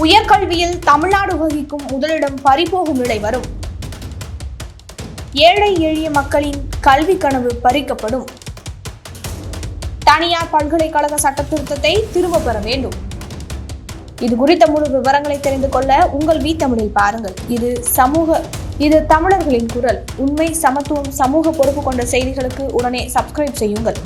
உயர்கல்வியில் தமிழ்நாடு வகிக்கும் முதலிடம் பறிபோகும் நிலை வரும். ஏழை எளிய மக்களின் கல்வி கனவு பறிக்கப்படும். தனியார் பல்கலைக்கழக சட்டத்திருத்தத்தை திரும்ப பெற வேண்டும். இது குறித்த முழு விவரங்களை தெரிந்து கொள்ள உங்கள் தமிழில் பாருங்கள். இது தமிழர்களின் குரல். உண்மை, சமத்துவம், சமூக பொறுப்பு கொண்ட செய்திகளுக்கு உடனே சப்ஸ்கிரைப் செய்யுங்கள்.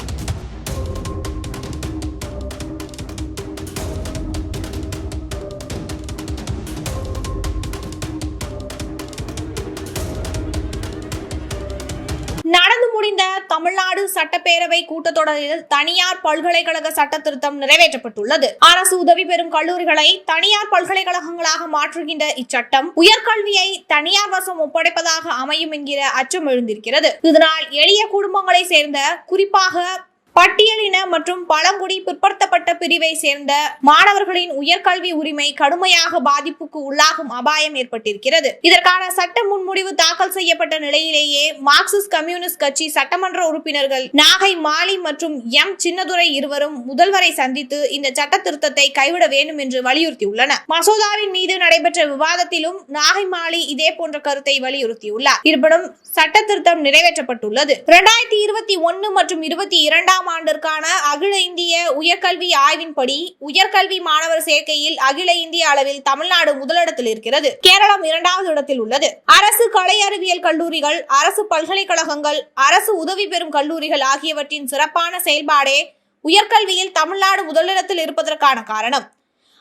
நடந்து முடிந்த தமிழ்நாடு சட்டப்பேரவை கூட்டத்தொடரில் தனியார் பல்கலைக்கழக சட்ட திருத்தம் நிறைவேற்றப்பட்டுள்ளது. அரசு உதவி பெறும் கல்லூரிகளை தனியார் பல்கலைக்கழகங்களாக மாற்றுகின்ற இச்சட்டம் உயர்கல்வியை தனியார் வசம் ஒப்படைப்பதாக அமையும் என்கிற அச்சம் எழுந்திருக்கிறது. இதனால் எளிய குடும்பங்களை சேர்ந்த, குறிப்பாக பட்டியலின மற்றும் பழங்குடி பிற்படுத்தப்பட்ட பிரிவை சேர்ந்த மாணவர்களின் உயர்கல்வி உரிமை கடுமையாக பாதிப்புக்கு உள்ளாகும் அபாயம் ஏற்பட்டிருக்கிறது. இதற்கான சட்ட முன்மொழிவு தாக்கல் செய்யப்பட்ட நிலையிலேயே மார்க்சிஸ்ட் கம்யூனிஸ்ட் கட்சி சட்டமன்ற உறுப்பினர்கள் நாகை மாலி மற்றும் எம் சின்னதுரை இருவரும் முதல்வரை சந்தித்து இந்த சட்ட திருத்தத்தை கைவிட வேண்டும் என்று வலியுறுத்தியுள்ளனர். மசோதாவின் மீது நடைபெற்ற விவாதத்திலும் நாகை மாலி இதே போன்ற கருத்தை வலியுறுத்தியுள்ளார். இருப்பினும் சட்ட திருத்தம் நிறைவேற்றப்பட்டுள்ளது. 2021 மற்றும் 2022 ஆண்டிற்கான அகில இந்திய உயர்கல்வி ஆய்வின்படி உயர்கல்வி மாணவர் சேர்க்கையில் அகில இந்திய அளவில் தமிழ்நாடு முதலிடத்தில் இருக்கிறது. கேரளம் 2வது இடத்தில் உள்ளது. அரசு கலை அறிவியல் கல்லூரிகள், அரசு பல்கலைக்கழகங்கள், அரசு உதவி பெறும் கல்லூரிகள் ஆகியவற்றின் சிறப்பான செயல்பாடே உயர்கல்வியில் தமிழ்நாடு முதலிடத்தில் இருப்பதற்கான காரணம்.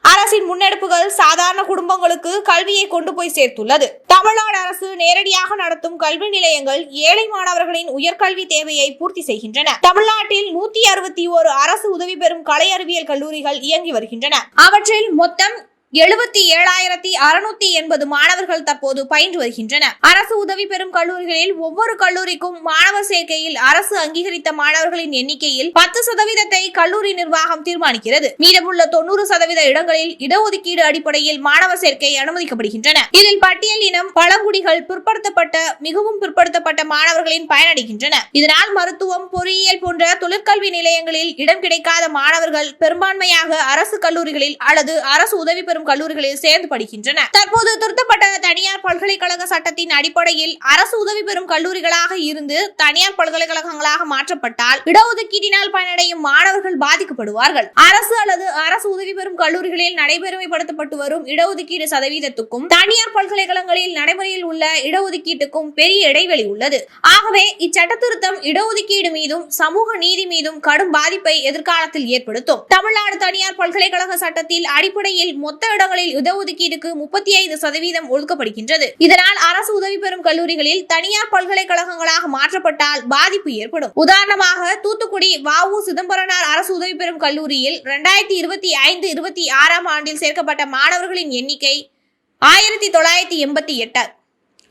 அரசின் முன்னெடுப்புகள் சாதாரண குடும்பங்களுக்கு கல்வியை கொண்டு போய் சேர்த்துள்ளது. தமிழ்நாடு அரசு நேரடியாக நடத்தும் கல்வி நிலையங்கள் ஏழை மாணவர்களின் உயர்கல்வி தேவையை பூர்த்தி செய்கின்றன. தமிழ்நாட்டில் 161 அரசு உதவி பெறும் கலை அறிவியல் கல்லூரிகள் இயங்கி வருகின்றன. அவற்றில் மொத்தம் 77,680 மாணவர்கள் தற்போது பயின்று வருகின்றனர். அரசு உதவி பெறும் கல்லூரிகளில் ஒவ்வொரு கல்லூரிக்கும் மாணவர் சேர்க்கையில் அரசு அங்கீகரித்த மாணவர்களின் எண்ணிக்கையில் 10% கல்லூரி நிர்வாகம் தீர்மானிக்கிறது. மீதமுள்ள 90% இடங்களில் இடஒதுக்கீடு அடிப்படையில் மாணவர் சேர்க்கை அனுமதிக்கப்படுகின்றன. இதில் பட்டியல் இனம், பழங்குடிகள், பிற்படுத்தப்பட்ட, மிகவும் பிற்படுத்தப்பட்ட மாணவர்களின் பயனடைகின்றனர். இதனால் மருத்துவம், பொறியியல் போன்ற தொழிற்கல்வி நிலையங்களில் இடம் கிடைக்காத மாணவர்கள் பெரும்பான்மையாக அரசு கல்லூரிகளில் அல்லது அரசு உதவி பெறும் கல்லூரிகளில் சேர்ந்து படிக்கின்றனர். தற்போது திருத்தப்பட்ட தனியார் பல்கலைக்கழக சட்டத்தின் அடிப்படையில் அரசு உதவி பெறும் கல்லூரிகளாக இருந்து தனியார் பல்கலைக்கழகங்களாக மாற்றப்பட்டால் இடஒதுக்கீட்டினால் பயனடையும் மாணவர்கள் பாதிக்கப்படுவார்கள். அரசு அல்லது அரசு உதவி பெறும் கல்லூரிகளில் நடைமுறைப்படுத்தப்பட்டு வரும் இடஒதுக்கீடு சதவீதத்துக்கும் தனியார் பல்கலைக்கழகங்களில் நடைமுறையில் உள்ள இடஒதுக்கீட்டுக்கும் பெரிய இடைவெளி உள்ளது. ஆகவே இச்சட்ட திருத்தம் இடஒதுக்கீடு மீதும் சமூக நீதி மீதும் கடும் பாதிப்பை எதிர்காலத்தில் ஏற்படுத்தும். தமிழ்நாடு தனியார் பல்கலைக்கழக சட்டத்தில் அடிப்படையில் மொத்த இடங்களில் இடஒதுக்கீடுக்கு 35% ஒதுக்கப்படுகின்றது. இதனால் அரசு உதவி பெறும் கல்லூரிகளில் தனியார் பல்கலைக்கழகங்களாக மாற்றப்பட்டால் பாதிப்பு ஏற்படும். உதாரணமாக தூத்துக்குடி வ.உ. சிதம்பரனார் அரசு உதவி பெறும் கல்லூரியில் 2025-26 ஆண்டில் சேர்க்கப்பட்ட மாணவர்களின் எண்ணிக்கை 1988.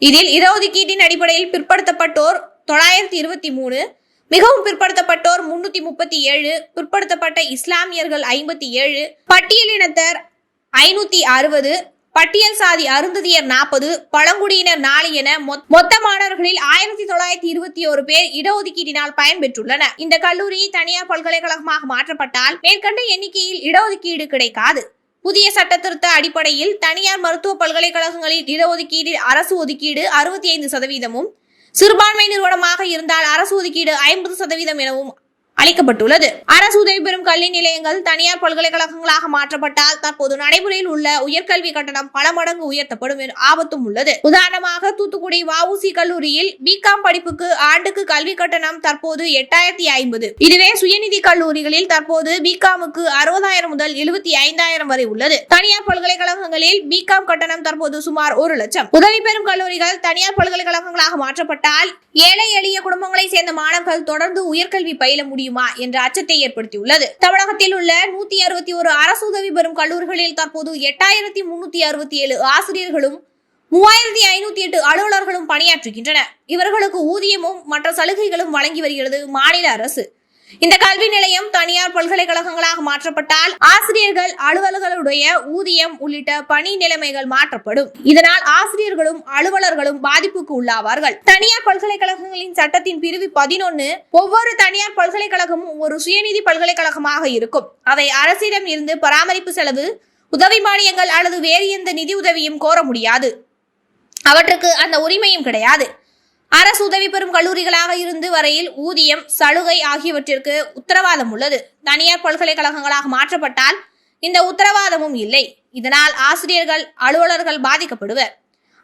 இதில் இடஒதுக்கீட்டின் அடிப்படையில் பிற்படுத்தப்பட்டோர் 923, மிகவும் பிற்படுத்தப்பட்டோர் 337, பிற்படுத்தப்பட்ட இஸ்லாமியர்கள் 57, பட்டியலினத்தர் 560, பட்டியல் சாதி அருந்ததியர் 40, பழங்குடியினர் 4 என மொத்த மாணவர்களில் 1921 பேர் இடஒதுக்கீட்டினால் பயன்பெற்றுள்ளனர். இந்த கல்லூரி தனியார் பல்கலைக்கழகமாக மாற்றப்பட்டால் மேற்கண்ட எண்ணிக்கையில் இடஒதுக்கீடு கிடைக்காது. புதிய சட்ட திருத்த அடிப்படையில் தனியார் மருத்துவ பல்கலைக்கழகங்களில் இடஒதுக்கீட்டில் அரசு ஒதுக்கீடு 65%, சிறுபான்மை நிறுவனமாக இருந்தால் அரசு ஒதுக்கீடு 50% எனவும் அளிக்கப்பட்டுள்ளது. அரசு உதவி பெறும் கல்வி நிலையங்கள் தனியார் பல்கலைக்கழகங்களாக மாற்றப்பட்டால் தற்போது நடைமுறையில் உள்ள உயர்கல்வி கட்டணம் பல மடங்கு உயர்த்தப்படும் ஆபத்தும் உள்ளது. உதாரணமாக தூத்துக்குடி வ.உ.சி. கல்லூரியில் பிகாம் படிப்புக்கு ஆண்டுக்கு கல்வி கட்டணம் தற்போது 8,050. இதுவே சுயநிதி கல்லூரிகளில் தற்போது பிகாமுக்கு 60,000 முதல் 75,000 வரை உள்ளது. தனியார் பல்கலைக்கழகங்களில் பிகாம் கட்டணம் தற்போது சுமார் 1 லட்சம். உதவி பெறும் கல்லூரிகள் தனியார் பல்கலைக்கழகங்களாக மாற்றப்பட்டால் ஏழை எளிய குடும்பங்களை சேர்ந்த மாணவர்கள் தொடர்ந்து உயர்கல்வி பயில முடியும் என்ற அச்சத்தை ஏற்படுத்தியுள்ளது. தமிழகத்தில் உள்ள 161 அரசு உதவி பெறும் கல்லூரிகளில் தற்போது 8,367 ஆசிரியர்களும் 3,508 அலுவலர்களும் பணியாற்றுகின்றனர். இவர்களுக்கு ஊதியமும் மற்ற சலுகைகளும் வழங்கி வருகிறது மாநில அரசு. இந்த கல்வி நிலையம் தனியார் பல்கலைக்கழகங்களாக மாற்றப்பட்டால் ஆசிரியர்கள், அலுவலர்களுடைய ஊதியம் உள்ளிட்ட பணி நிலைமைகள் மாற்றப்படும். இதனால் ஆசிரியர்களும் அலுவலர்களும் பாதிப்புக்கு உள்ளாவார்கள். தனியார் பல்கலைக்கழகங்களின் சட்டத்தின் பிரிவு 11 ஒவ்வொரு தனியார் பல்கலைக்கழகமும் ஒரு சுயநிதி பல்கலைக்கழகமாக இருக்கும். அவை அரசிடம் இருந்து பராமரிப்பு செலவு, உதவி மானியங்கள் அல்லது வேறு எந்த நிதி உதவியும் கோர முடியாது. அவற்றுக்கு அந்த உரிமையும் கிடையாது. அரசு உதவி பெறும் கல்லூரிகளாக இருந்து வரையில் ஊதியம், சலுகை ஆகியவற்றிற்கு உத்தரவாதம் உள்ளது. தனியார் பல்கலைக்கழகங்களாக மாற்றப்பட்டால் இந்த உத்தரவாதமும் இல்லை. இதனால் ஆசிரியர்கள், அலுவலர்கள் பாதிக்கப்படுவர்.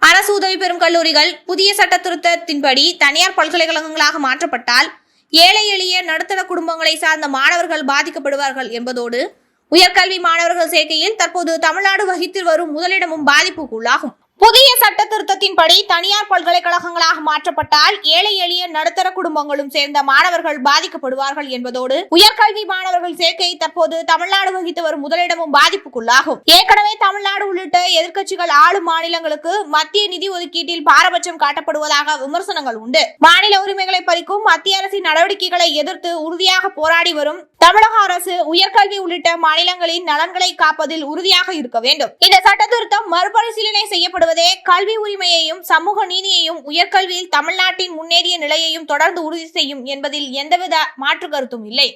அரசு உதவி பெறும் கல்லூரிகள் புதிய சட்ட திருத்தத்தின்படி தனியார் பல்கலைக்கழகங்களாக மாற்றப்பட்டால் ஏழை எளிய நடுத்தர குடும்பங்களை சார்ந்த மாணவர்கள் பாதிக்கப்படுவார்கள் என்பதோடு உயர்கல்வி மாணவர்கள் சேர்க்கையில் தற்போது தமிழ்நாடு வகித்து வரும் முதலிடமும் பாதிப்புக்குள்ளாகும். புதிய சட்ட திருத்தத்தின்படி தனியார் பல்கலைக்கழகங்களாக மாற்றப்பட்டால் ஏழை எளிய நடுத்தர குடும்பங்களும் சேர்ந்த மாணவர்கள் பாதிக்கப்படுவார்கள் என்பதோடு உயர்கல்வி மாணவர்கள் சேர்க்கை தற்போது தமிழ்நாடு வகித்து வரும் முதலிடமும் பாதிப்புக்குள்ளாகும். ஏற்கனவே தமிழ்நாடு உள்ளிட்ட எதிர்க்கட்சிகள் ஆளும் மாநிலங்களுக்கு மத்திய நிதி ஒதுக்கீட்டில் பாரபட்சம் காட்டப்படுவதாக விமர்சனங்கள் உண்டு. மாநில உரிமைகளை பறிக்கும் மத்திய அரசின் நடவடிக்கைகளை எதிர்த்து உறுதியாக போராடி வரும் தமிழக அரசு உயர்கல்வி உள்ளிட்ட மாநிலங்களின் நலன்களை காப்பதில் உறுதியாக இருக்க வேண்டும். இந்த சட்ட திருத்தம் மறுபரிசீலனை செய்யப்படுவதே கல்வி உரிமையையும் சமூக நீதியையும் உயர்கல்வியில் தமிழ்நாட்டின் முன்னேறிய நிலையையும் தொடர்ந்து உறுதி செய்யும் என்பதில் எந்தவித மாற்று கருத்தும் இல்லை.